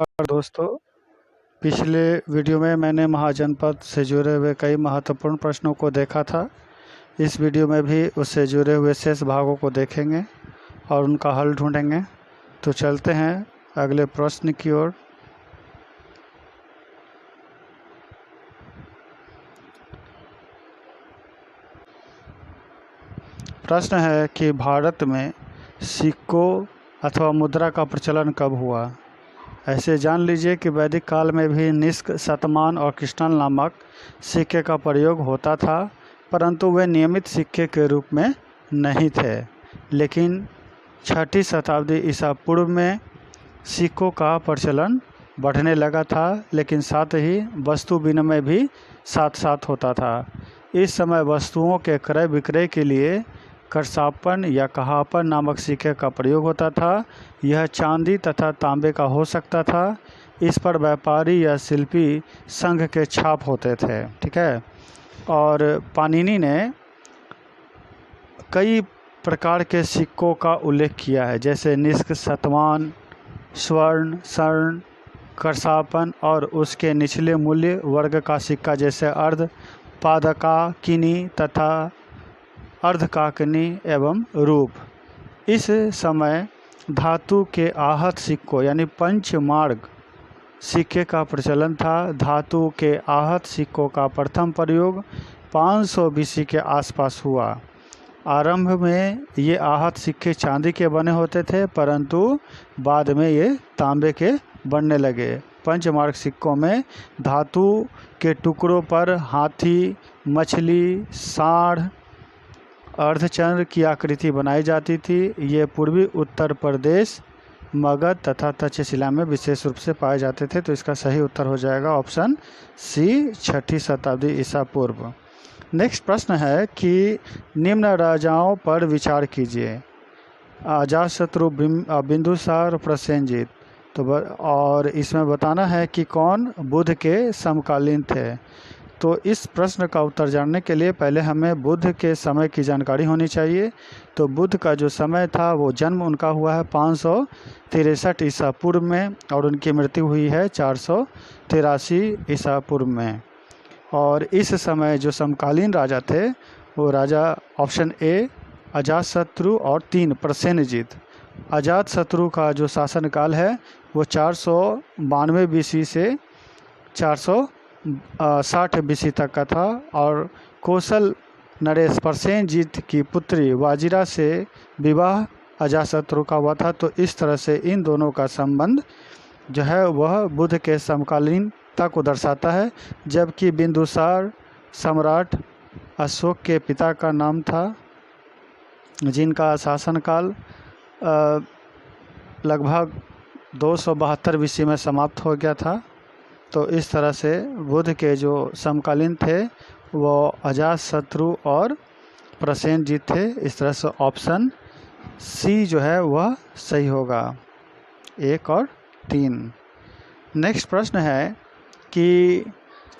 और दोस्तों, पिछले वीडियो में मैंने महाजनपद से जुड़े हुए कई महत्वपूर्ण प्रश्नों को देखा था। इस वीडियो में भी उससे जुड़े हुए शेष भागों को देखेंगे और उनका हल ढूंढेंगे। तो चलते हैं अगले प्रश्न की ओर। प्रश्न है कि भारत में सिक्कों अथवा मुद्रा का प्रचलन कब हुआ। ऐसे जान लीजिए कि वैदिक काल में भी निष्क, शतमान और कृष्णल नामक सिक्के का प्रयोग होता था, परंतु वे नियमित सिक्के के रूप में नहीं थे। लेकिन 6ठी शताब्दी ईसा पूर्व में सिक्कों का प्रचलन बढ़ने लगा था, लेकिन साथ ही वस्तु विनिमय भी साथ साथ होता था। इस समय वस्तुओं के क्रय विक्रय के लिए करसापन या कहापन नामक सिक्के का प्रयोग होता था। यह चांदी तथा तांबे का हो सकता था। इस पर व्यापारी या शिल्पी संघ के छाप होते थे। ठीक है। और पाणिनि ने कई प्रकार के सिक्कों का उल्लेख किया है, जैसे निष्क, शतमान, स्वर्ण, करसापन और उसके निचले मूल्य वर्ग का सिक्का जैसे अर्ध पादकाकिनी तथा अर्धकाकनी एवं रूप। इस समय धातु के आहत सिक्कों यानी पंचमार्ग सिक्के का प्रचलन था। धातु के आहत सिक्कों का प्रथम प्रयोग 500 बीसी के आसपास हुआ। आरंभ में ये आहत सिक्के चांदी के बने होते थे, परंतु बाद में ये तांबे के बनने लगे। पंचमार्ग सिक्कों में धातु के टुकड़ों पर हाथी, मछली, सांड, अर्धचंद्र की आकृति बनाई जाती थी। ये पूर्वी उत्तर प्रदेश, मगध तथा तक्षशिला में विशेष रूप से पाए जाते थे। तो इसका सही उत्तर हो जाएगा ऑप्शन सी, 6ठी शताब्दी ईसा पूर्व। नेक्स्ट प्रश्न है कि निम्न राजाओं पर विचार कीजिए। अजातशत्रु, बिंदुसार, प्रसेनजीत। तो और इसमें बताना है कि कौन बुद्ध के समकालीन थे। तो इस प्रश्न का उत्तर जानने के लिए पहले हमें बुद्ध के समय की जानकारी होनी चाहिए। तो बुद्ध का जो समय था वो जन्म उनका हुआ है 563 ईसा पूर्व में और उनकी मृत्यु हुई है 483 ईसा पूर्व में। और इस समय जो समकालीन राजा थे वो राजा ऑप्शन ए अजातशत्रु और 3 प्रसेनजीत। अजातशत्रु का जो शासनकाल है वो 492 बीसी से 460 बीसी तक का था। और कौशल नरेश प्रसेनजीत की पुत्री वाजिरा से विवाह अजातशत्रु का हुआ था। तो इस तरह से इन दोनों का संबंध जो है वह बुद्ध के समकालीनता को दर्शाता है। जबकि बिंदुसार सम्राट अशोक के पिता का नाम था, जिनका शासनकाल लगभग 272 बीसी में समाप्त हो गया था। तो इस तरह से बुद्ध के जो समकालीन थे वो अजातशत्रु और प्रसेनजीत थे। इस तरह से ऑप्शन सी जो है वह सही होगा, 1 और 3। नेक्स्ट प्रश्न है कि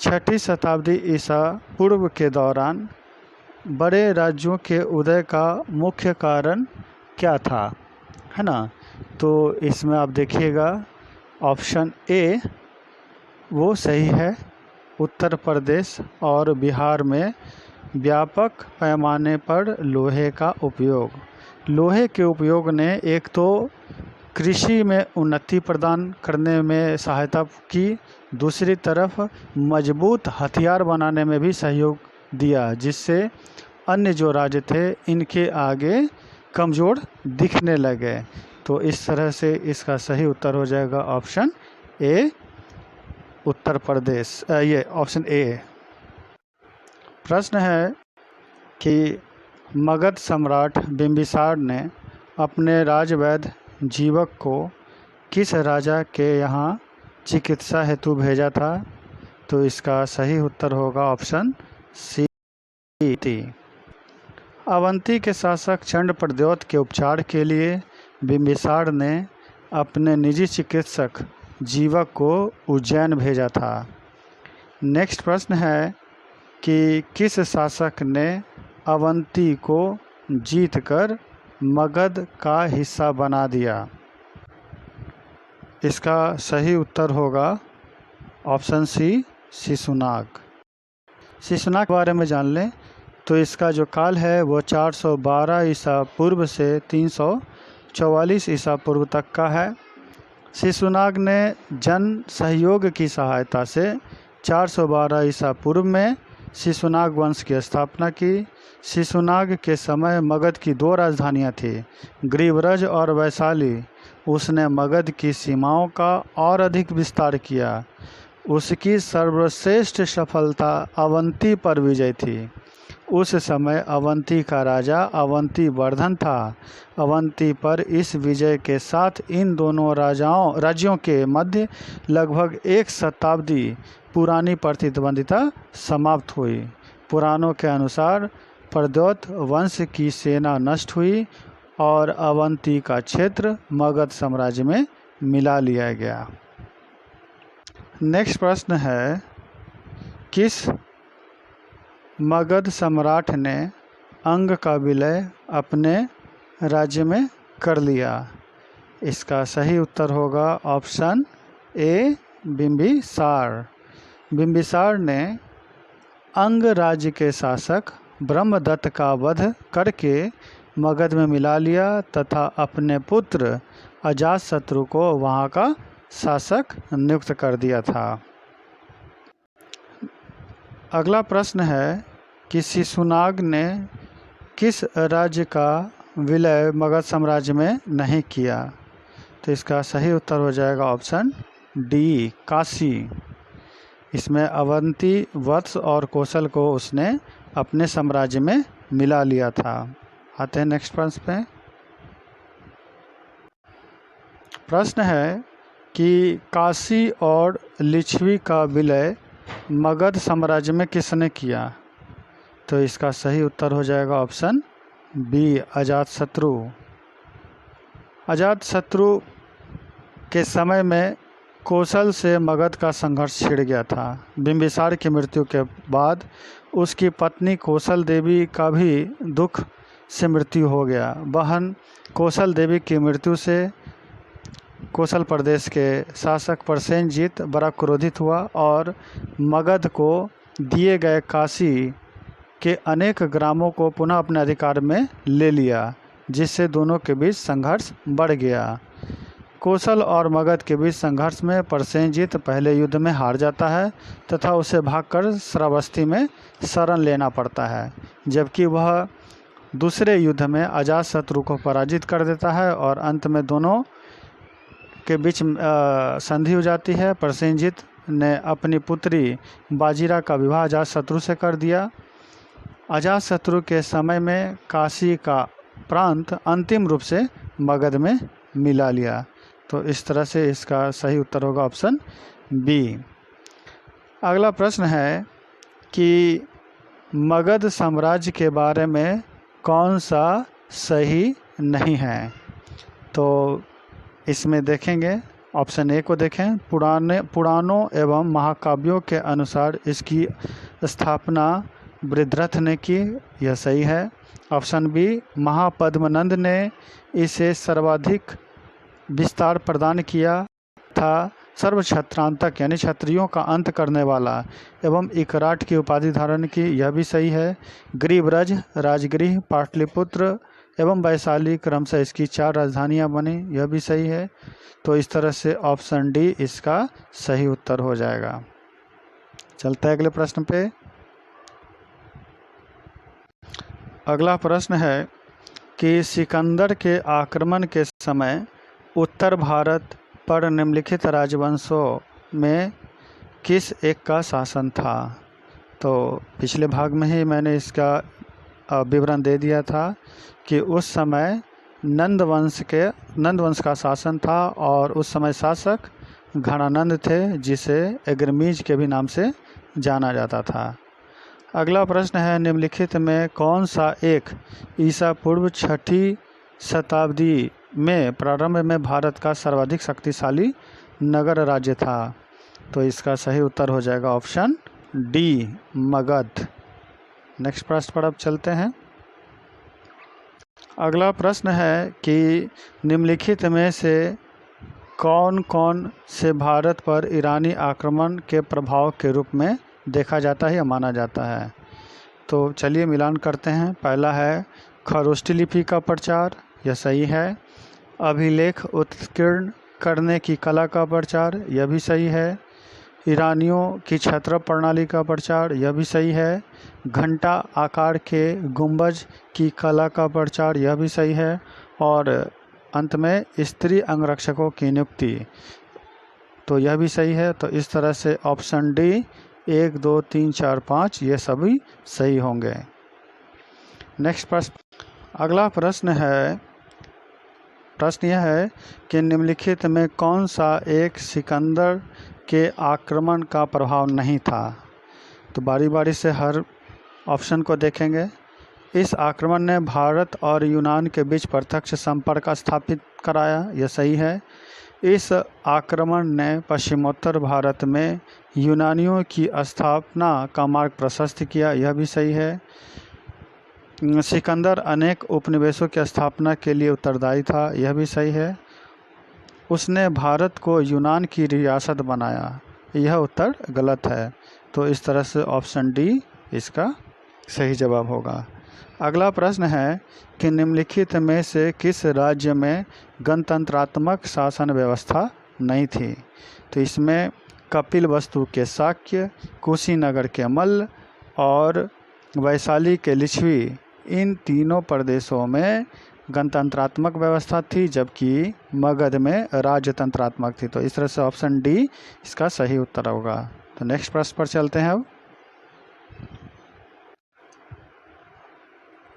6ठी शताब्दी ईसा पूर्व के दौरान बड़े राज्यों के उदय का मुख्य कारण क्या था, है ना। तो इसमें आप देखिएगा ऑप्शन ए वो सही है। उत्तर प्रदेश और बिहार में व्यापक पैमाने पर लोहे का उपयोग। लोहे के उपयोग ने एक तो कृषि में उन्नति प्रदान करने में सहायता की, दूसरी तरफ मजबूत हथियार बनाने में भी सहयोग दिया, जिससे अन्य जो राज्य थे इनके आगे कमज़ोर दिखने लगे। तो इस तरह से इसका सही उत्तर हो जाएगा ऑप्शन ए, उत्तर प्रदेश, ये ऑप्शन ए। प्रश्न है कि मगध सम्राट बिंबिसार ने अपने राजवैद्य जीवक को किस राजा के यहाँ चिकित्सा हेतु भेजा था। तो इसका सही उत्तर होगा ऑप्शन सी। अवंती के शासक चंड प्रद्योत के उपचार के लिए बिंबिसार ने अपने निजी चिकित्सक जीवक को उज्जैन भेजा था। नेक्स्ट प्रश्न है कि किस शासक ने अवंती को जीतकर मगध का हिस्सा बना दिया। इसका सही उत्तर होगा ऑप्शन सी, शिशुनाग। शिशुनाग के बारे में जान लें तो इसका जो काल है वो 412 ईसा पूर्व से 344 ईसा पूर्व तक का है। शिशुनाग ने जन सहयोग की सहायता से 412 ईसा पूर्व में शिशुनाग वंश की स्थापना की। शिशुनाग के समय मगध की 2 राजधानियां थी, ग्रीवरज और वैशाली। उसने मगध की सीमाओं का और अधिक विस्तार किया। उसकी सर्वश्रेष्ठ सफलता अवंती पर विजय थी। उस समय अवंती का राजा अवंती वर्धन था। अवंती पर इस विजय के साथ इन दोनों राज्यों के मध्य लगभग 1 शताब्दी पुरानी प्रतिद्वंदिता समाप्त हुई। पुराणों के अनुसार प्रद्योत वंश की सेना नष्ट हुई और अवंती का क्षेत्र मगध साम्राज्य में मिला लिया गया। नेक्स्ट प्रश्न है, किस मगध सम्राट ने अंग का विलय अपने राज्य में कर लिया? इसका सही उत्तर होगा ऑप्शन ए, बिंबिसार। बिंबिसार ने अंग राज्य के शासक ब्रह्मदत्त का वध करके मगध में मिला लिया तथा अपने पुत्र अजातशत्रु को वहाँ का शासक नियुक्त कर दिया था। अगला प्रश्न है कि शिशुनाग ने किस राज्य का विलय मगध साम्राज्य में नहीं किया? तो इसका सही उत्तर हो जाएगा ऑप्शन डी, काशी। इसमें अवंती, वत्स और कौशल को उसने अपने साम्राज्य में मिला लिया था। आते हैं नेक्स्ट प्रश्न पे। प्रश्न है कि काशी और लिच्छवी का विलय मगध साम्राज्य में किसने किया? तो इसका सही उत्तर हो जाएगा ऑप्शन बी, अजातशत्रु। अजातशत्रु के समय में कौशल से मगध का संघर्ष छिड़ गया था। बिंबिसार की मृत्यु के बाद उसकी पत्नी कौशल देवी का भी दुख से मृत्यु हो गया। बहन कौशल देवी की मृत्यु से कौशल प्रदेश के शासक प्रसेनजीत बड़ा क्रोधित हुआ और मगध को दिए गए काशी के अनेक ग्रामों को पुनः अपने अधिकार में ले लिया, जिससे दोनों के बीच संघर्ष बढ़ गया। कौशल और मगध के बीच संघर्ष में प्रसेनजीत पहले युद्ध में हार जाता है तथा उसे भागकर श्रावस्ती में शरण लेना पड़ता है, जबकि वह दूसरे युद्ध में अजातशत्रु को पराजित कर देता है और अंत में दोनों के बीच संधि हो जाती है। प्रसेनजीत ने अपनी पुत्री बाजीरा का विवाह अजातशत्रु से कर दिया। अजातशत्रु के समय में काशी का प्रांत अंतिम रूप से मगध में मिला लिया। तो इस तरह से इसका सही उत्तर होगा ऑप्शन बी। अगला प्रश्न है कि मगध साम्राज्य के बारे में कौन सा सही नहीं है? तो इसमें देखेंगे, ऑप्शन ए को देखें, पुराणों एवं महाकाव्यों के अनुसार इसकी स्थापना वृद्धरथ ने की, यह सही है। ऑप्शन बी, महापद्मनंद ने इसे सर्वाधिक विस्तार प्रदान किया था। सर्वक्षत्रांतक यानी क्षत्रियों का अंत करने वाला एवं इकराट की उपाधि धारण की, यह भी सही है। ग्रीवरज, राजगृह, पाटलिपुत्र एवं वैशाली क्रमशः इसकी 4 राजधानियां बनी, यह भी सही है। तो इस तरह से ऑप्शन डी इसका सही उत्तर हो जाएगा। चलते हैं अगले प्रश्न पे। अगला प्रश्न है कि सिकंदर के आक्रमण के समय उत्तर भारत पर निम्नलिखित राजवंशों में किस एक का शासन था? तो पिछले भाग में ही मैंने इसका विवरण दे दिया था कि उस समय नंद वंश का शासन था और उस समय शासक घनानंद थे, जिसे अग्रमीज के भी नाम से जाना जाता था। अगला प्रश्न है, निम्नलिखित में कौन सा एक ईसा पूर्व 6ठी शताब्दी में प्रारंभ में भारत का सर्वाधिक शक्तिशाली नगर राज्य था? तो इसका सही उत्तर हो जाएगा ऑप्शन डी, मगध। नेक्स्ट प्रश्न पर अब चलते हैं। अगला प्रश्न है कि निम्नलिखित में से कौन कौन से भारत पर ईरानी आक्रमण के प्रभाव के रूप में देखा जाता है या माना जाता है? तो चलिए मिलान करते हैं। पहला है खरोष्ठी लिपि का प्रचार, यह सही है। अभिलेख उत्कीर्ण करने की कला का प्रचार, यह भी सही है। ईरानियों की छत्र प्रणाली का प्रचार, यह भी सही है। घंटा आकार के गुंबज की कला का प्रचार, यह भी सही है। और अंत में स्त्री अंगरक्षकों की नियुक्ति, तो यह भी सही है। तो इस तरह से ऑप्शन डी 1, 2, 3, 4, 5 ये सभी सही होंगे। नेक्स्ट प्रश्न, अगला प्रश्न यह है कि निम्नलिखित में कौन सा एक सिकंदर के आक्रमण का प्रभाव नहीं था? तो बारी बारी से हर ऑप्शन को देखेंगे। इस आक्रमण ने भारत और यूनान के बीच प्रत्यक्ष संपर्क स्थापित कराया, यह सही है। इस आक्रमण ने पश्चिमोत्तर भारत में यूनानियों की स्थापना का मार्ग प्रशस्त किया, यह भी सही है। सिकंदर अनेक उपनिवेशों की स्थापना के लिए उत्तरदायी था, यह भी सही है। उसने भारत को यूनान की रियासत बनाया, यह उत्तर गलत है। तो इस तरह से ऑप्शन डी इसका सही जवाब होगा। अगला प्रश्न है कि निम्नलिखित में से किस राज्य में गणतंत्रात्मक शासन व्यवस्था नहीं थी? तो इसमें कपिलवस्तु के शाक्य, कुशीनगर के मल्ल और वैशाली के लिच्छवी, इन तीनों प्रदेशों में गणतंत्रात्मक व्यवस्था थी, जबकि मगध में राजतंत्रात्मक थी। तो इस तरह से ऑप्शन डी इसका सही उत्तर होगा। तो नेक्स्ट प्रश्न पर चलते हैं। अब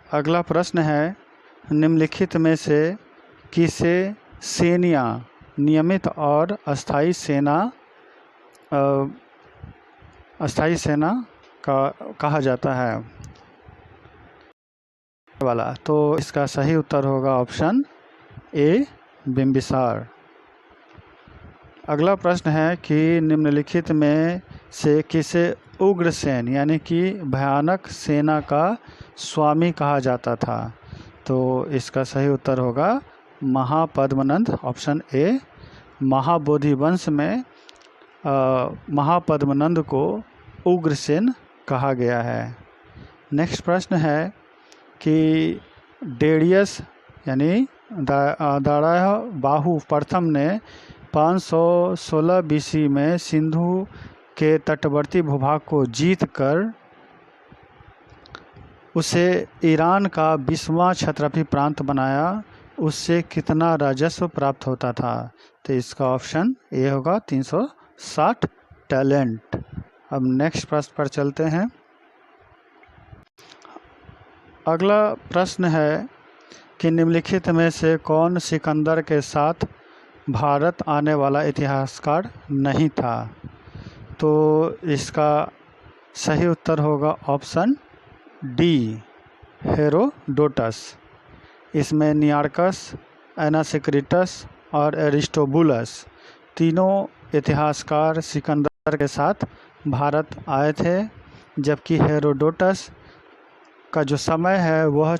अगला प्रश्न है, निम्नलिखित में से किसे सेनिया नियमित और अस्थाई सेना का कहा जाता है वाला? तो इसका सही उत्तर होगा ऑप्शन ए बिंबिसार। अगला प्रश्न है कि निम्नलिखित में से किसे उग्रसेन यानी कि भयानक सेना का स्वामी कहा जाता था? तो इसका सही उत्तर होगा महापद्मनंद, ऑप्शन ए। महाबोधि वंश में महापद्मनंद को उग्रसेन कहा गया है। नेक्स्ट प्रश्न है कि डेरियस यानी दाराह बाहु प्रथम ने 516 बीसी में सिंधु के तटवर्ती भूभाग को जीतकर उसे ईरान का 20वां क्षत्रपी प्रांत बनाया। उससे कितना राजस्व प्राप्त होता था? तो इसका ऑप्शन ए होगा 360 टैलेंट। अब नेक्स्ट प्रश्न पर चलते हैं। अगला प्रश्न है कि निम्नलिखित में से कौन सिकंदर के साथ भारत आने वाला इतिहासकार नहीं था? तो इसका सही उत्तर होगा ऑप्शन डी हेरोडोटस। इसमें नियार्कस, एनासिक्रिटस और एरिस्टोबुलस तीनों इतिहासकार सिकंदर के साथ भारत आए थे, जबकि हेरोडोटस का जो समय है वह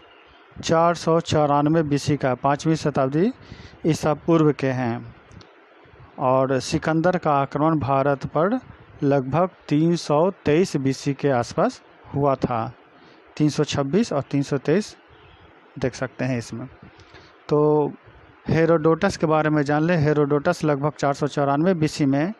494 बीसी का 5वीं शताब्दी ईसा पूर्व के हैं। और सिकंदर का आक्रमण भारत पर लगभग 323 बीसी के आसपास हुआ था। 326 और 323 देख सकते हैं इसमें। तो हेरोडोटस के बारे में जान ले। हेरोडोटस लगभग 494 बीसी में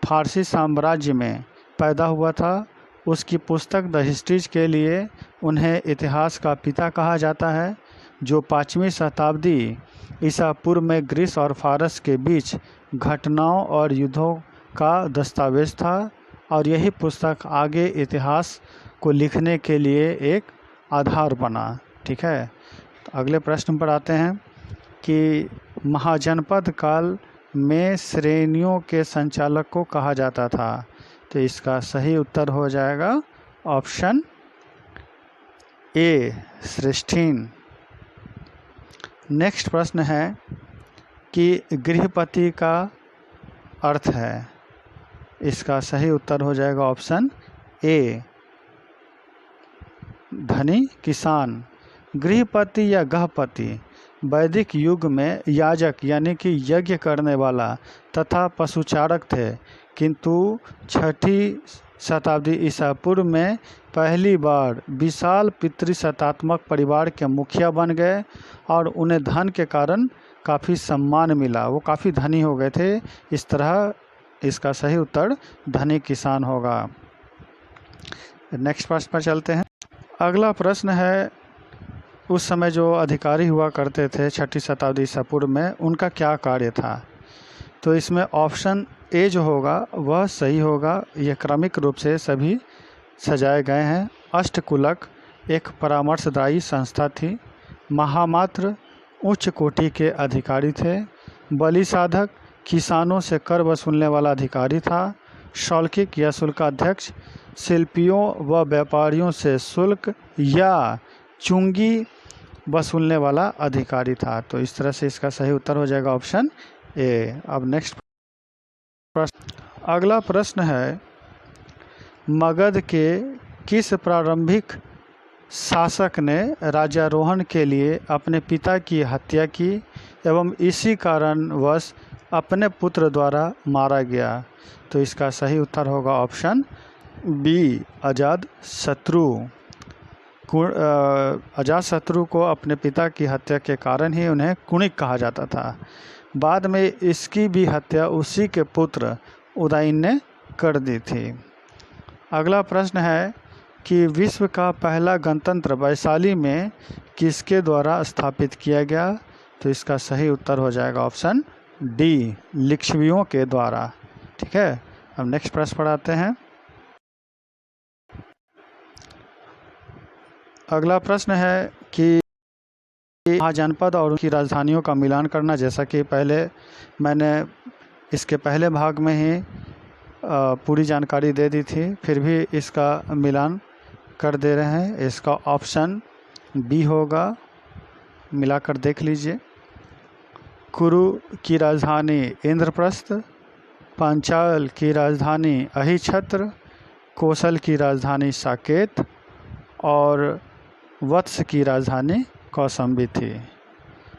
फारसी साम्राज्य में पैदा हुआ था। उसकी पुस्तक द हिस्ट्रीज के लिए उन्हें इतिहास का पिता कहा जाता है, जो 5वीं शताब्दी ईसा पूर्व में ग्रीस और फारस के बीच घटनाओं और युद्धों का दस्तावेज था। और यही पुस्तक आगे इतिहास को लिखने के लिए एक आधार बना। ठीक है, तो अगले प्रश्न पर आते हैं कि महाजनपद काल में श्रेणियों के संचालक को कहा जाता था। तो इसका सही उत्तर हो जाएगा ऑप्शन ए श्रेष्ठीन। नेक्स्ट प्रश्न है कि गृहपति का अर्थ है। इसका सही उत्तर हो जाएगा ऑप्शन ए धनी किसान। गृहपति या गहपति वैदिक युग में याजक यानी कि यज्ञ करने वाला तथा पशुचारक थे, किंतु 6ठी शताब्दी ईसा पूर्व में पहली बार विशाल पितृसत्तात्मक परिवार के मुखिया बन गए और उन्हें धन के कारण काफ़ी सम्मान मिला, वो काफ़ी धनी हो गए थे। इस तरह इसका सही उत्तर धनी किसान होगा। नेक्स्ट प्रश्न पर चलते हैं। अगला प्रश्न है, उस समय जो अधिकारी हुआ करते थे 6ठी शताब्दी ईसा पूर्व में, उनका क्या कार्य था? तो इसमें ऑप्शन ए जो होगा वह सही होगा। यह क्रमिक रूप से सभी सजाए गए हैं। अष्टकुलक एक परामर्शदायी संस्था थी। महामात्र उच्च कोटि के अधिकारी थे। बलि साधक किसानों से कर वसूलने वाला अधिकारी था। शौल्किक या शुल्काध्यक्ष शिल्पियों व व्यापारियों से शुल्क या चुंगी वसूलने वाला अधिकारी था। तो इस तरह से इसका सही उत्तर हो जाएगा ऑप्शन ए। अब नेक्स्ट प्रश्न, अगला प्रश्न है, मगध के किस प्रारंभिक शासक ने राज्यारोहण के लिए अपने पिता की हत्या की एवं इसी कारणवश अपने पुत्र द्वारा मारा गया? तो इसका सही उत्तर होगा ऑप्शन बी, अजातशत्रु। अजातशत्रु को अपने पिता की हत्या के कारण ही उन्हें कुणिक कहा जाता था। बाद में इसकी भी हत्या उसी के पुत्र उदयन ने कर दी थी। अगला प्रश्न है कि विश्व का पहला गणतंत्र वैशाली में किसके द्वारा स्थापित किया गया? तो इसका सही उत्तर हो जाएगा ऑप्शन डी, लिच्छवियों के द्वारा। ठीक है, अब नेक्स्ट प्रश्न पर आते हैं। अगला प्रश्न है कि महाजनपद और उनकी राजधानियों का मिलान करना। जैसा कि पहले मैंने इसके पहले भाग में ही पूरी जानकारी दे दी थी, फिर भी इसका मिलान कर दे रहे हैं। इसका ऑप्शन बी होगा, मिलाकर देख लीजिए। कुरु की राजधानी इंद्रप्रस्थ, पांचाल की राजधानी अहिछत्र, कौशल की राजधानी साकेत और वत्स की राजधानी कौशाम्बी थी।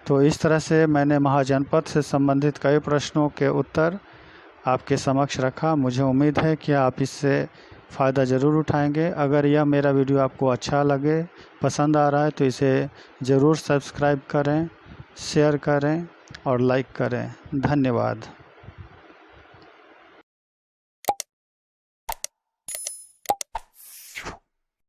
तो इस तरह से मैंने महाजनपद से संबंधित कई प्रश्नों के उत्तर आपके समक्ष रखा। मुझे उम्मीद है कि आप इससे फ़ायदा ज़रूर उठाएंगे। अगर यह मेरा वीडियो आपको अच्छा लगे, पसंद आ रहा है, तो इसे ज़रूर सब्सक्राइब करें, शेयर करें और लाइक करें। धन्यवाद।